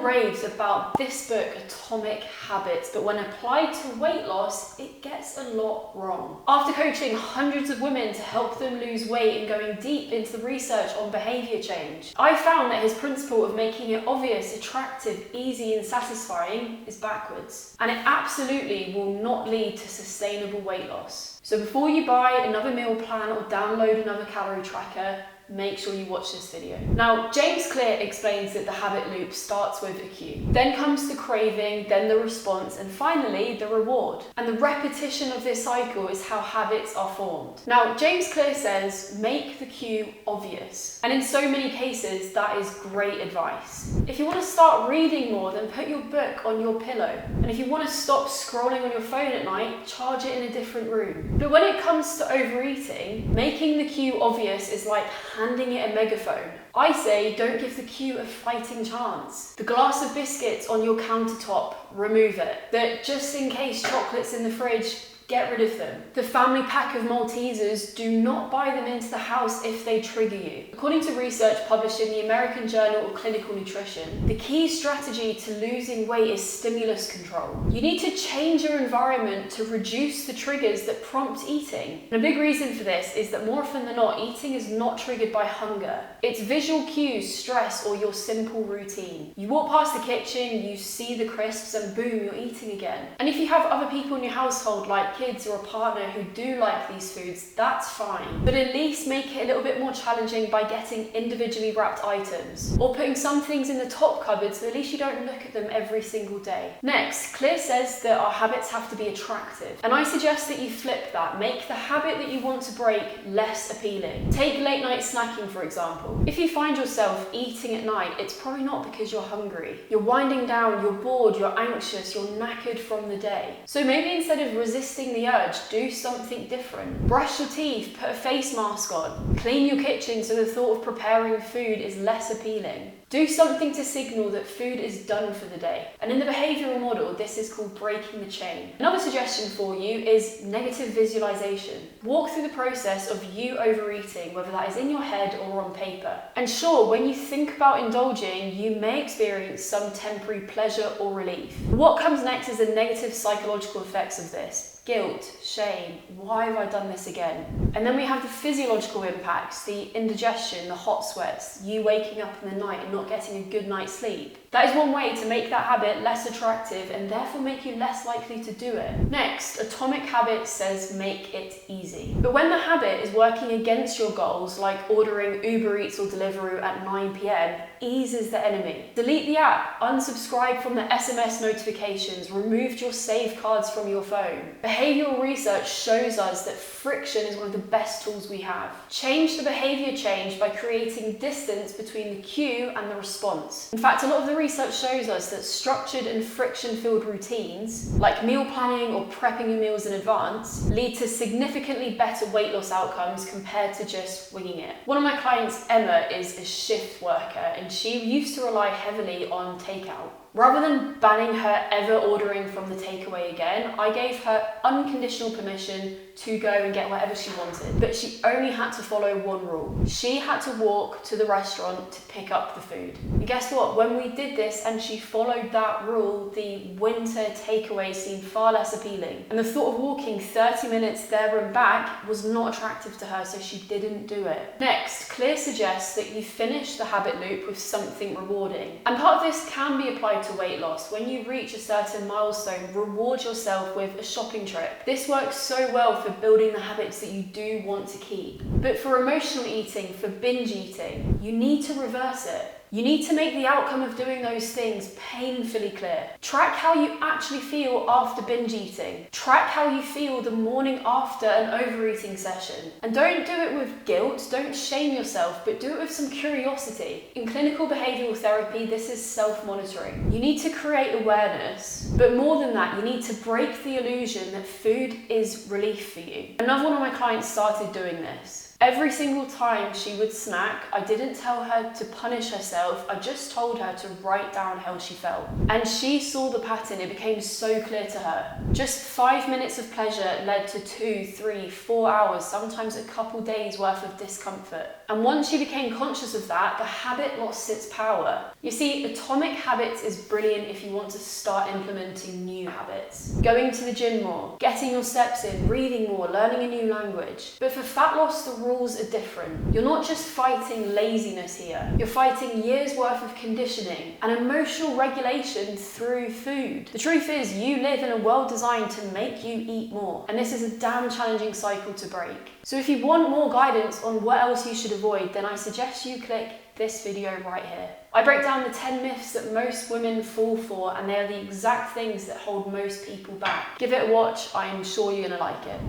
raves about this book, Atomic Habits, but when applied to weight loss, it gets a lot wrong. After coaching hundreds of women to help them lose weight and going deep into the research on behavior change, I found that his principle of making it obvious, attractive, easy, and satisfying is backwards. And it absolutely will not lead to sustainable weight loss. So before you buy another meal plan or download another calorie tracker, make sure you watch this video. Now, James Clear explains that the habit loop starts with a cue. Then comes the craving, then the response, and finally the reward. And the repetition of this cycle is how habits are formed. Now, James Clear says, make the cue obvious. And in so many cases, that is great advice. If you want to start reading more, then put your book on your pillow. And if you want to stop scrolling on your phone at night, charge it in a different room. But when it comes to overeating, making the cue obvious is like handing it a megaphone. I say don't give the cue a fighting chance. The glass of biscuits on your countertop, remove it. The just in case chocolates in the fridge, get rid of them. The family pack of Maltesers, do not buy them into the house if they trigger you. According to research published in the American Journal of Clinical Nutrition, the key strategy to losing weight is stimulus control. You need to change your environment to reduce the triggers that prompt eating. And a big reason for this is that more often than not, eating is not triggered by hunger. It's visual cues, stress, or your simple routine. You walk past the kitchen, you see the crisps, and boom, you're eating again. And if you have other people in your household like kids or a partner who do like these foods, that's fine. But at least make it a little bit more challenging by getting individually wrapped items or putting some things in the top cupboard so at least you don't look at them every single day. Next, Clear says that our habits have to be attractive. And I suggest that you flip that. Make the habit that you want to break less appealing. Take late night snacking, for example. If you find yourself eating at night, it's probably not because you're hungry. You're winding down, you're bored, you're anxious, you're knackered from the day. So maybe instead of resisting the urge, do something different. Brush your teeth, put a face mask on, clean your kitchen so the thought of preparing food is less appealing. Do something to signal that food is done for the day. And in the behavioural model, this is called breaking the chain. Another suggestion for you is negative visualization. Walk through the process of you overeating, whether that is in your head or on paper. And sure, when you think about indulging, you may experience some temporary pleasure or relief. What comes next is the negative psychological effects of this. Guilt, shame, why have I done this again? And then we have the physiological impacts, the indigestion, the hot sweats, you waking up in the night and not getting a good night's sleep. That is one way to make that habit less attractive and therefore make you less likely to do it. Next, Atomic Habits says make it easy. But when the habit is working against your goals, like ordering Uber Eats or Deliveroo at 9 p.m, ease is the enemy. Delete the app, unsubscribe from the SMS notifications, remove your save cards from your phone. Behavioural research shows us that friction is one of the best tools we have. Change the behaviour change by creating distance between the cue and the response. In fact, a lot of the research shows us that structured and friction-filled routines, like meal planning or prepping your meals in advance, lead to significantly better weight loss outcomes compared to just winging it. One of my clients, Emma, is a shift worker and she used to rely heavily on takeout. Rather than banning her ever ordering from the takeaway again, I gave her unconditional permission to go and get whatever she wanted. But she only had to follow one rule. She had to walk to the restaurant to pick up the food. And guess what? When we did this and she followed that rule, the winter takeaway seemed far less appealing. And the thought of walking 30 minutes there and back was not attractive to her, so she didn't do it. Next, Clear suggests that you finish the habit loop with something rewarding. And part of this can be applied to weight loss. When you reach a certain milestone, reward yourself with a shopping trip. This works so well for building the habits that you do want to keep. But for emotional eating, for binge eating, you need to reverse it. You need to make the outcome of doing those things painfully clear. Track how you actually feel after binge eating. Track how you feel the morning after an overeating session. And don't do it with guilt, don't shame yourself, but do it with some curiosity. In clinical behavioural therapy, this is self-monitoring. You need to create awareness, but more than that, you need to break the illusion that food is relief for you. Another one of my clients started doing this. Every single time she would snack, I didn't tell her to punish herself, I just told her to write down how she felt. And she saw the pattern, it became so clear to her. Just 5 minutes of pleasure led to 2, 3, 4 hours, sometimes a couple days worth of discomfort. And once she became conscious of that, the habit lost its power. You see, Atomic Habits is brilliant if you want to start implementing new habits. Going to the gym more, getting your steps in, reading more, learning a new language. But for fat loss, the rules are different. You're not just fighting laziness here. You're fighting years worth of conditioning and emotional regulation through food. The truth is, you live in a world designed to make you eat more. And this is a damn challenging cycle to break. So if you want more guidance on what else you should avoid, then I suggest you click this video right here. I break down the 10 myths that most women fall for, and they are the exact things that hold most people back. Give it a watch, I'm sure you're gonna like it.